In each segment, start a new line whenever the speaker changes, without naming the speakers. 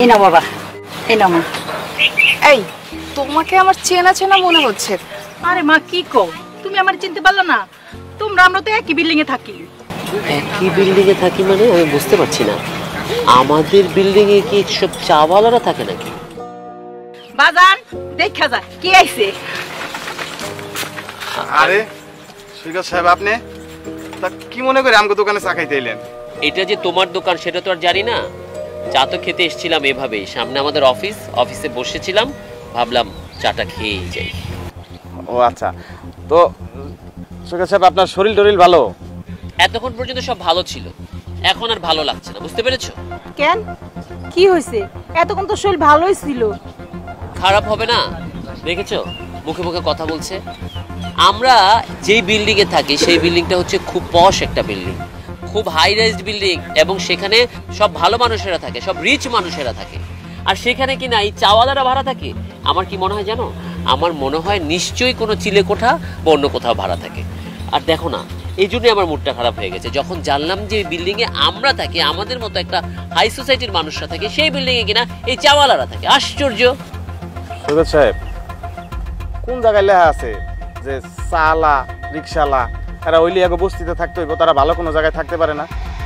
এই না বাবা, এই না মা।
এই তোমাকে আমার চেনা চেনা মনে হচ্ছে।
আরে মা কি কো, তুমি আমার চিনতে পারলো না? আমরা তো একই বিল্ডিং এ থাকি।
একই বিল্ডিং এ থাকি মানে আমি বুঝতে পারছি না, আমাদের বিল্ডিং এ কি সব চাওয়ালারা থাকে নাকি?
বাজান দেখা যা কি আইছে।
আরে সৈকত সাহেব, আপনি তা কি মনে করে আমাকে দোকানে চা খাইতে এলেন?
এটা যে তোমার দোকান সেটা তো আর জানি না। চা তো খেতে এসেছিলাম এভাবেই, সামনে আমাদের অফিসে বসেছিলাম, ভাবলাম চাটা খেয়েই যাই।
ও আচ্ছা, তো সৈকত সাহেব আপনার শরীর টরিল ভালো?
এতক্ষণ পর্যন্ত সব ভালো ছিল, এখন আর ভালো লাগছে না, বুঝতে পেরেছো?
কেন কি হয়েছে? এতক্ষণ তো শরীর ভালোই ছিল।
খারাপ হবে না, দেখেছো মুখে মুখে কথা বলছে। আমরা যেই বিল্ডিং এ থাকি সেই বিল্ডিংটা হচ্ছে খুব পশ একটা বিল্ডিং, খুব হাই রাইজড বিল্ডিং, এবং সেখানে সব ভালো মানুষেরা থাকে, সব রিচ মানুষেরা থাকে। আর সেখানে কি না এই চাওয়ালারা ভাড়া থাকে। আমার কি মনে হয় জানো, আমার মনে হয় নিশ্চয়ই কোনো চিলে কোঠা বা অন্য কোথাও ভাড়া থাকে। আর দেখো না, এই জন্যই আমার মুডটা খারাপ হয়ে গেছে যখন জানলাম যে বিল্ডিং এ আমরা থাকি, আমাদের মতো একটা হাই সোসাইটির মানুষরা থাকে, সেই বিল্ডিং এ কিনা এই চাওয়ালারা থাকে। আশ্চর্য।
সৈকত সাহেব, কোন জায়গায় লেখা আছে যে চালা রিক্সালা এরা ওইলি আগে বস্তিতে থাকতে হইব, তারা ভালো কোনো জায়গায় থাকতে পারে না?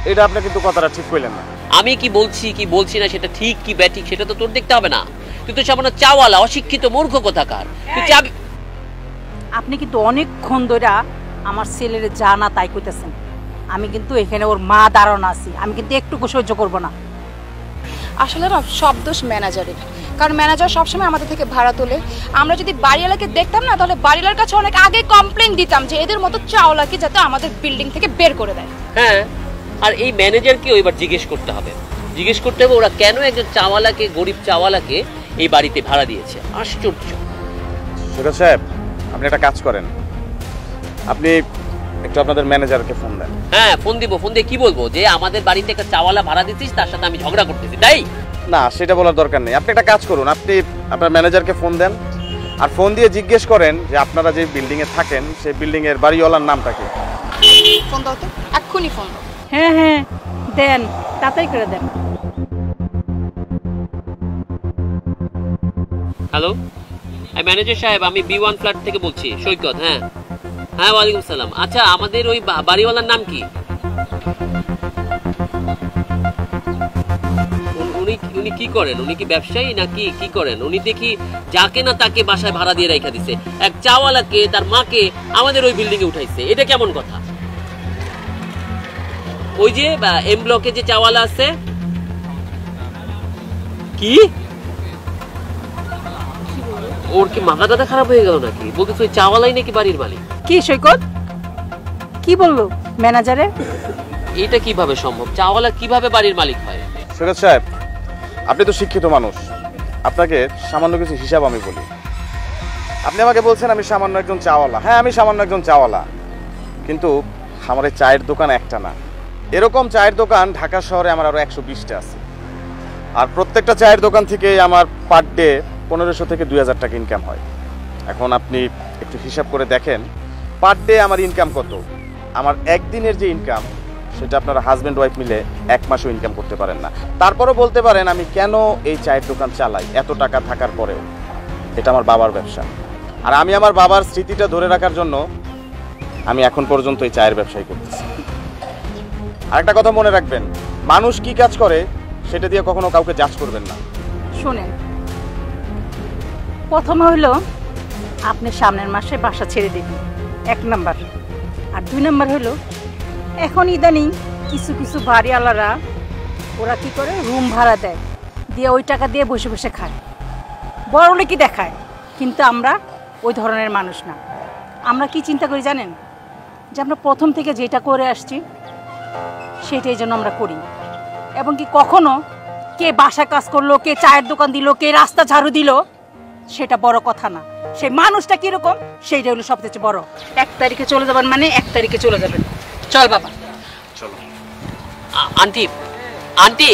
এটা আপনি কিন্তু কথাটা ঠিক কইলেন না।
আমি কি বলছি কি বলছি না সেটা ঠিক কি ব্যাঠিক সেটা তো তোর দেখতে হবে না। তুই তো সামান্য চাওয়ালা, অশিক্ষিত মূর্খ কোথাকার। তুই চাবি।
আপনি কিন্তু অনেকক্ষণ ধরে আমার ছেলের যা না তাই কইতেছেন। আমি কিন্তু এখানে ওর মা দাঁড়ানো আছি, আমি কিন্তু একটুকু সহ্য করব না।
আসলে না সব দোষ ম্যানেজারের, কারণ ম্যানেজার সবসময় আমাদের থেকে ভাড়া তোলে। আমরা যদি বাড়িওয়ালাকে দেখতাম না, তাহলে বাড়িওয়ালার কাছে অনেক আগে কমপ্লেন দিতাম যে এদের মতো চাওয়ালাকে যাতে আমাদের বিল্ডিং থেকে বের করে দেয়।
হ্যাঁ, আর এই ম্যানেজারকে এবার জিজ্ঞেস করতে হবে, ওরা কেন একজন চাওয়ালাকে, গরিব চাওয়ালাকে এই বাড়িতে ভাড়া দিয়েছে। আশ্চর্য।
সৈকত সাহেব, আপনি একটা কাজ করেন, আপনি একটু আপনাদের ম্যানেজারকে ফোন দেন।
হ্যাঁ ফোন দিব। ফোন দিয়ে কি বলবো যে আমাদের বাড়িতে একটা চাওয়ালা ভাড়া দিচ্ছিস, তার সাথে আমি ঝগড়া করতেছি, তাই
না? সেটা বলার দরকার নেই। আপনি একটা কাজ করুন, আপনি আপনার ম্যানেজারকে ফোন দেন, আর ফোন দিয়ে জিজ্ঞেস করেন যে আপনারা যে বিল্ডিং এ থাকেন সেই বিল্ডিং এর বাড়িওয়ালার নামটা কি।
ফোন দাও তো, এক্ষুনি ফোন দাও।
হ্যাঁ হ্যাঁ দেন, তাড়াতাড়ি করে দেন।
হ্যালো ম্যানেজার সাহেব, আমি B1 ফ্ল্যাট থেকে বলছি, সৈকত। হ্যাঁ হ্যাঁ, ওয়ালাইকুম সালাম। আচ্ছা, আমাদের ওই বাড়িওয়ালার নাম কি? উনি কি করেন? উনি কি ব্যবসায়ী নাকি কি করেন? উনি দেখি যাকে না তাকে বাসায় ভাড়া দিয়ে রেখে দিছে, এক চাওয়ালাকে তার মাকে আমাদের ওই বিল্ডিং এ উঠাইছে। এটা কেমন কথা? ওই যে এম ব্লকে যে চাওয়ালা আছে, কি ওর কি মাথা টাথা খারাপ হয়ে গেল নাকি? বলতেছে ওই চাওয়ালাই নাকি বাড়ির মালিক।
কি সৈকত কি বললো ম্যানেজারে?
এটা কিভাবে সম্ভব? চাওয়ালা কিভাবে বাড়ির মালিক হয়?
সৈকত সাহেব, আপনি তো শিক্ষিত মানুষ, আপনাকে সামান্য কিছু হিসাব আমি বলি। আপনি আমাকে বলছেন আমি সামান্য একজন চাওয়ালা। হ্যাঁ, আমি সামান্য একজন চাওয়ালা, কিন্তু আমার এই চায়ের দোকান একটা না, এরকম চায়ের দোকান ঢাকা শহরে আমার আরো 120টা আছে। আর প্রত্যেকটা চায়ের দোকান থেকে আমার পার ডে 1500 থেকে 2000 টাকা ইনকাম হয়। এখন আপনি একটু হিসাব করে দেখেন পার ডে আমার ইনকাম কত। আমার একদিনের যে ইনকাম সেটা আপনারা হাজব্যান্ড ওয়াইফ মিলে 1 মাসও ইনকাম করতে পারেন না। তারপরও বলতে পারেন আমি কেন এই চায়ের দোকান চালাই এত টাকা থাকার পরেও। এটা আমার বাবার ব্যবসা, আর আমি আমার বাবার স্মৃতিটা ধরে রাখার জন্য আমি এখন পর্যন্ত এই চায়ের ব্যবসায় করতেছি। আরেকটা কথা মনে রাখবেন, মানুষ কি কাজ করে সেটা দিয়ে কখনো কাউকে জাজ করবেন না।
শোনেন, প্রথমে হইলো আপনি সামনের মাসে বাসা ছেড়ে দিবেন, 1 নাম্বার। আর 2 নাম্বার হলো এখন ইদানিং কিছু কিছু বাড়িওয়ালারা ওরা কি করে রুম ভাড়া দেয়, দিয়ে ওই টাকা দিয়ে বসে বসে খায়, বড় কি দেখায়। কিন্তু আমরা ওই ধরনের মানুষ না। আমরা কি চিন্তা করি জানেন, যে আমরা প্রথম থেকে যেটা করে আসছি সেটাই যেন আমরা করি, এবং কি কখনো কে বাসা কাজ করলো, কে চায়ের দোকান দিল, কে রাস্তা ঝাড়ু দিল, সেটা বড় কথা না। সেই মানুষটা কিরকম সেইটা হলো সবচেয়ে বড়। 1 তারিখে চলে যাবেন মানে 1 তারিখে চলে যাবেন। চল বাবা,
চলো।
Aunty aunty